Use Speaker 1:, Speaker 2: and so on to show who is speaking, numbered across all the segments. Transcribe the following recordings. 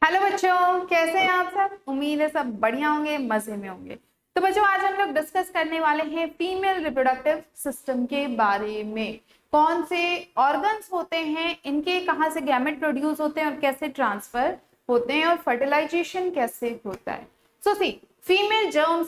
Speaker 1: Hello बच्चों, कैसे हैं आप सब। उम्मीद है सब बढ़िया होंगे, मजे में होंगे। तो बच्चों, आज हम लोग डिस्कस करने वाले हैं फीमेल रिप्रोडक्टिव सिस्टम के बारे में। कौन से ऑर्गन्स होते हैं, इनके कहाँ से गैमेट प्रोड्यूस होते हैं और कैसे ट्रांसफर होते हैं, और फर्टिलाइजेशन कैसे होता है। So see, female germ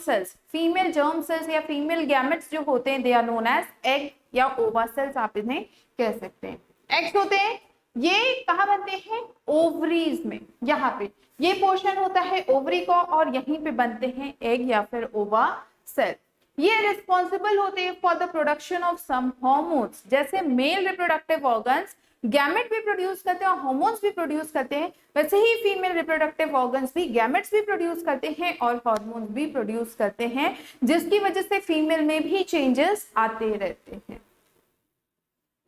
Speaker 1: cells या फीमेल गैमेट्स जो होते हैं, they are known as egg या ओवा सेल्स, आप इन्हें कह सकते हैं। एग्स होते हैं, ये कहाँ बनते हैं? ओवरीज में। यहाँ पे ये पोर्शन होता है ओवरी का, और यहीं पे बनते हैं एग या फिर ओवा सेल। ये रिस्पॉन्सिबल होते हैं for the production of some hormones. जैसे मेल रिप्रोडक्टिव ऑर्गन्स गैमेट भी प्रोड्यूस करते हैं और हॉर्मोन्स भी प्रोड्यूस करते हैं, वैसे ही फीमेल रिप्रोडक्टिव ऑर्गन्स भी गैमेट्स भी प्रोड्यूस करते हैं और हॉर्मोन्स भी प्रोड्यूस करते हैं, जिसकी वजह से फीमेल में भी चेंजेस आते रहते हैं।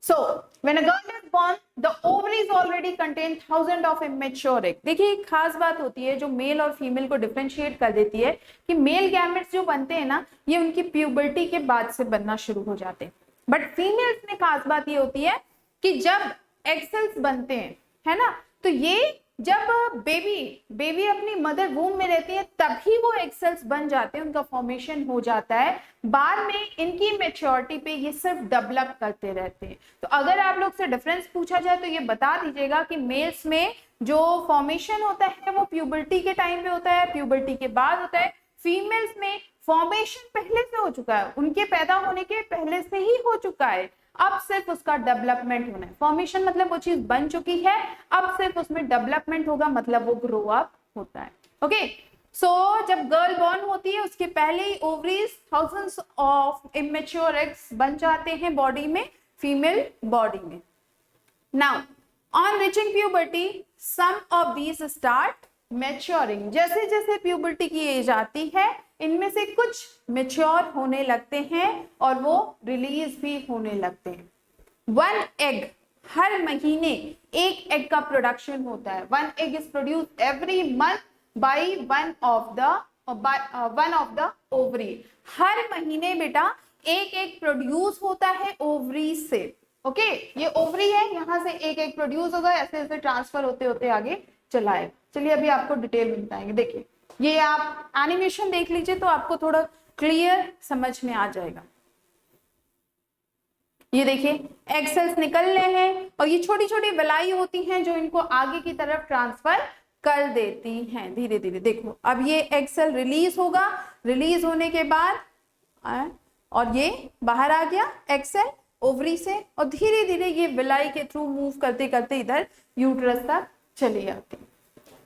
Speaker 1: So, when a girl is born, the ovaries already contain thousands of immature egg. देखिए, एक खास बात होती है जो मेल और फीमेल को डिफरेंशिएट कर देती है कि मेल गैमेट्स जो बनते हैं ना, ये उनकी प्यूबर्टी के बाद से बनना शुरू हो जाते हैं। बट फीमेल्स में खास बात ये होती है कि जब एग सेल्स बनते हैं, है ना, तो ये जब बेबी अपनी मदर वूम में रहती है तभी वो एग सेल्स बन जाते हैं, उनका फॉर्मेशन हो जाता है। बाद में इनकी मैच्योरिटी पे ये सिर्फ डेवलप करते रहते हैं। तो अगर आप लोग से डिफरेंस पूछा जाए तो ये बता दीजिएगा कि मेल्स में जो फॉर्मेशन होता है वो प्यूबर्टी के टाइम पे होता है, प्यूबर्टी के बाद होता है। फीमेल्स में फॉर्मेशन पहले से हो चुका है, उनके पैदा होने के पहले से ही हो चुका है, अब सिर्फ उसका डेवलपमेंट होना है। फॉर्मेशन मतलब वो चीज बन चुकी है, अब सिर्फ उसमें डेवलपमेंट होगा, मतलब वो ग्रो अप होता है। ओके, सो जब गर्ल बॉर्न होती है उसके पहले ही ovaries thousands of immature eggs बन जाते हैं बॉडी में, फीमेल बॉडी में। Now on reaching puberty some of these start maturing. जैसे जैसे प्यूबर्टी की एज आती है, इनमें से कुछ मैच्योर होने लगते हैं और वो रिलीज भी होने लगते हैं। वन एग, हर महीने एक एग का प्रोडक्शन होता है। One egg is produce every month by one of the ovary. हर महीने बेटा एक एग प्रोड्यूस होता है ओवरी से। ओके, ये ओवरी है, यहां से एक एग प्रोड्यूस होगा, ऐसे ऐसे ट्रांसफर होते होते आगे चला है। चलिए अभी आपको डिटेल में बताएंगे। देखिए, ये आप एनिमेशन देख लीजिए तो आपको थोड़ा क्लियर समझ में आ जाएगा। ये देखिए, एग सेल्स निकल रहे हैं और ये छोटी छोटी विलाई होती हैं जो इनको आगे की तरफ ट्रांसफर कर देती हैं धीरे धीरे। देखो, अब ये एग सेल रिलीज होगा, रिलीज होने के बाद और ये बाहर आ गया एग सेल ओवरी से, और धीरे धीरे ये विलाई के थ्रू मूव करते करते इधर यूट्रस तक चली जाती।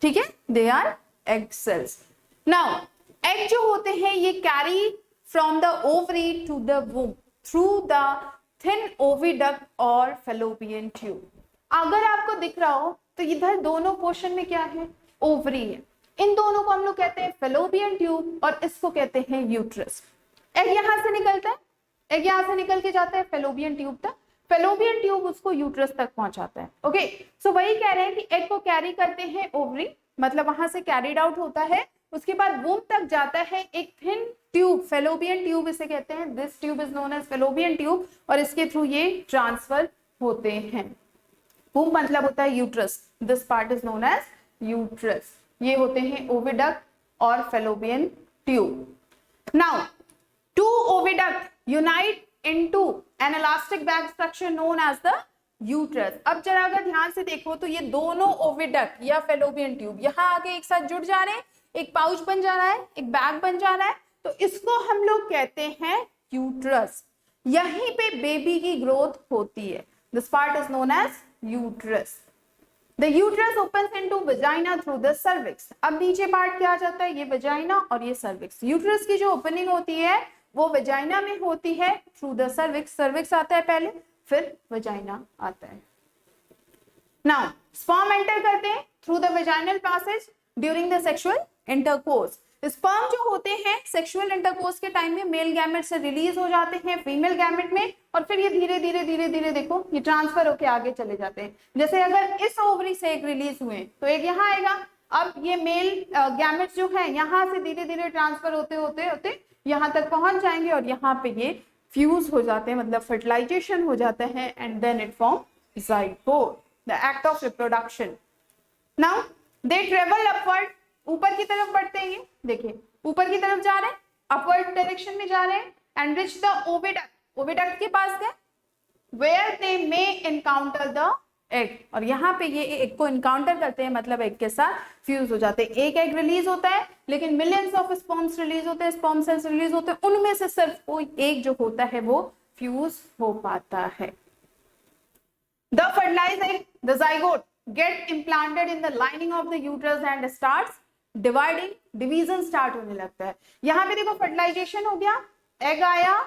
Speaker 1: ठीक है, they are egg cells. Now egg जो होते हैं ये carry from the ovary to the womb through the thin oviduct और फेलोपियन ट्यूब। अगर आपको दिख रहा हो तो इधर दोनों पोर्शन में क्या है? ओवरी है। इन दोनों को हम लोग कहते हैं फेलोपियन ट्यूब और इसको कहते हैं यूट्रस। एग यहां से निकलता है, एग यहां से निकल के जाता है फेलोपियन ट्यूब तक, फेलोपियन ट्यूब उसको यूट्रस तक पहुंचाता है। ओके, सो वही कह रहे हैं कि एग को कैरी करते हैं ओवरी, मतलब वहां से कैरिड आउट होता है, उसके बाद वूम तक जाता है एक थिन ट्यूब, फेलोपियन ट्यूब इसे कहते हैं। This tube is known as fallopian tube, और इसके थ्रू ये ट्रांसफर होते हैं। वूम मतलब होता है uterus, this part is known as uterus. ये होते हैं ओविडक्ट और fallopian tube. Now two oviduct unite into an elastic bag structure known as the uterus. अब जरा अगर ध्यान से देखो तो ये दोनों ओविडक्ट या फेलोपियन ट्यूब यहाँ आके एक साथ जुड़ जा रहे हैं, एक पाउच बन जा रहा है, एक बैग बन जा रहा है, तो इसको हम लोग कहते हैं यूट्रस। यहीं पे बेबी की ग्रोथ होती है। This part is known as uterus. The uterus opens into vagina through the cervix. अब नीचे पार्ट क्या आ जाता है? ये वजाइना और ये सर्विक्स। यूट्रस की जो ओपनिंग होती है वो वजाइना में होती है थ्रू द सर्विक्स। सर्विक्स आता है पहले, फिर वजाइना आता है। नाउ स्पर्म एंटर करते हैं through the vaginal passage during the sexual intercourse. Sperm जो होते हैं सेक्सुअल इंटरकोर्स के टाइम में मेल गैमेट से रिलीज हो जाते हैं फीमेल गैमेट में, और फिर ये धीरे धीरे धीरे धीरे देखो ये ट्रांसफर होके आगे चले जाते हैं। जैसे अगर इस ओवरी से एक रिलीज हुए तो एक यहाँ आएगा, अब ये मेल गैमेट्स जो है यहाँ से धीरे धीरे ट्रांसफर होते होते होते यहाँ तक पहुंच जाएंगे और यहाँ पे ये फ्यूज हो जाते हैं, मतलब फर्टिलाइजेशन हो जाता है, and then it form zygote, the act of reproduction. Now they travel upward, ऊपर की तरफ बढ़ते हैं, ये देखिए ऊपर की तरफ जा रहे हैं, अपवर्ड डायरेक्शन में जा रहे हैं, and reach the oviduct, oviduct के पास गए, where they may encounter the egg, और यहाँ पे ये एग को एनकाउंटर करते हैं, मतलब एग के साथ फ्यूज हो जाते हैं। एक एग रिलीज होता है लेकिन मिलियंस ऑफ स्पर्म्स रिलीज होते हैं, स्पर्म सेल्स रिलीज होते हैं, उनमें से सिर्फ कोई एक जो होता है वो फ्यूज हो पाता है। The fertilized egg, the zygote, get implanted in the lining of the uterus and starts dividing, division start होने लगता है। यहाँ पे देखो फर्टिलाइजेशन हो गया, एग आया,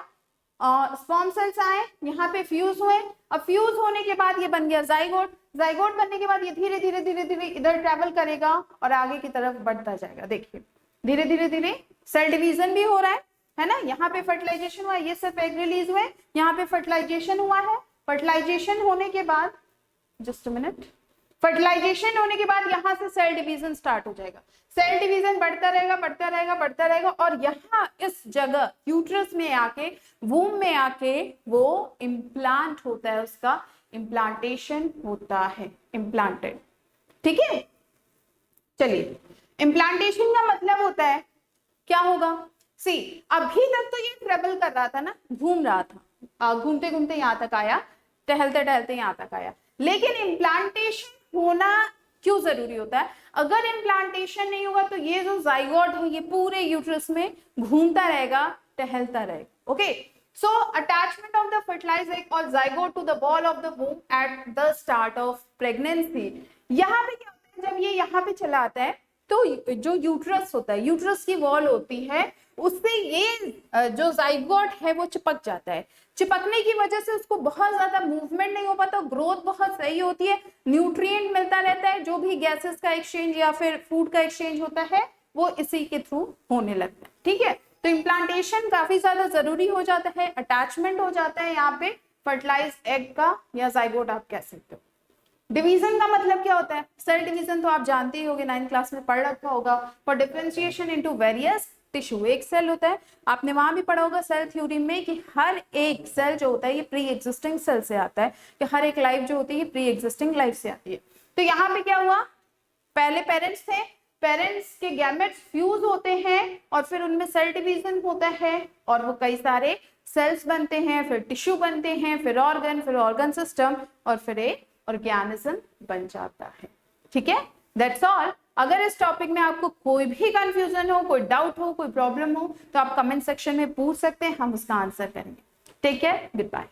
Speaker 1: स्पर्म सेल्स आए, यहाँ पे फ्यूज हुए, अब फ्यूज होने के बाद ये बन गया जाइगोट, जाइगोट बनने के बाद ये धीरे धीरे धीरे धीरे इधर ट्रेवल करेगा और आगे की तरफ बढ़ता जाएगा। देखिए धीरे धीरे धीरे सेल डिवीजन भी हो रहा है ना, यहाँ पे फर्टिलाइजेशन हुआ, ये सिर्फ एग रिलीज हुए, यहाँ पे फर्टिलाइजेशन हुआ है, फर्टिलाइजेशन होने के बाद, जस्ट अ मिनट, फर्टिलाइजेशन होने के बाद यहां से सेल डिवीजन स्टार्ट हो जाएगा, सेल डिवीजन बढ़ता रहेगा बढ़ता रहेगा बढ़ता रहेगा, और यहाँ इस जगह यूट्रस में आके, वूम में आके वो इम्प्लांट होता है, उसका इम्प्लांटेशन होता है, इम्प्लांटेड। ठीक है, चलिए इम्प्लांटेशन का मतलब होता है क्या होगा, सी अभी तक तो ये ट्रेवल कर रहा था ना, घूम रहा था, घूमते घूमते यहां तक आया, टहलते टहलते यहां तक आया, लेकिन इम्प्लांटेशन होना क्यों जरूरी होता है, अगर इम्प्लांटेशन नहीं होगा तो ये जो जाइगोट है ये पूरे यूट्रस में घूमता रहेगा, टहलता रहेगा। Okay, so attachment of the fertilized egg और zygote to the wall of the womb at the start of pregnancy. यहाँ पे क्या होता है, जब ये यहाँ पे चला आता है तो जो यूट्रस होता है, यूट्रस की वॉल होती है, उससे ये जो जाइगोट है वो चिपक जाता है, चिपकने की वजह से उसको बहुत ज्यादा मूवमेंट नहीं हो पाता, ग्रोथ बहुत सही होती है, न्यूट्रिएंट मिलता रहता है, जो भी गैसेस का एक्सचेंज या फिर फूड का एक्सचेंज होता है वो इसी के थ्रू होने लगता है। ठीक है, तो इम्प्लांटेशन काफी ज्यादा जरूरी हो जाता है, अटैचमेंट हो जाता है यहाँ पे फर्टिलाइज्ड एग का या जाइगोट आप कह सकते हो। डिवीजन का मतलब क्या होता है, सेल डिवीजन तो आप जानते ही होंगे, 9th क्लास में पढ़ रखा होगा, for differentiation into various tissue, एक सेल होता है, आपने वहां भी पढ़ा होगा सेल थ्योरी में कि हर एक सेल जो होता है ये प्री एग्जिस्टिंग सेल से आता है, कि हर एक लाइफ जो होती है प्री एग्जिस्टिंग लाइफ से आती है। तो यहाँ पे क्या हुआ, पहले पेरेंट्स थे, पेरेंट्स के गैमेट्स फ्यूज होते हैं और फिर उनमें सेल डिवीजन होता है और वो कई सारे सेल्स बनते हैं, फिर टिश्यू बनते हैं, फिर ऑर्गन सिस्टम, और फिर एक ऑर्गेनिज्म बन जाता है। ठीक है, दैट्स ऑल। अगर इस टॉपिक में आपको कोई भी कंफ्यूजन हो, कोई डाउट हो, कोई प्रॉब्लम हो तो आप कमेंट सेक्शन में पूछ सकते हैं, हम उसका आंसर करेंगे। Take care, good bye.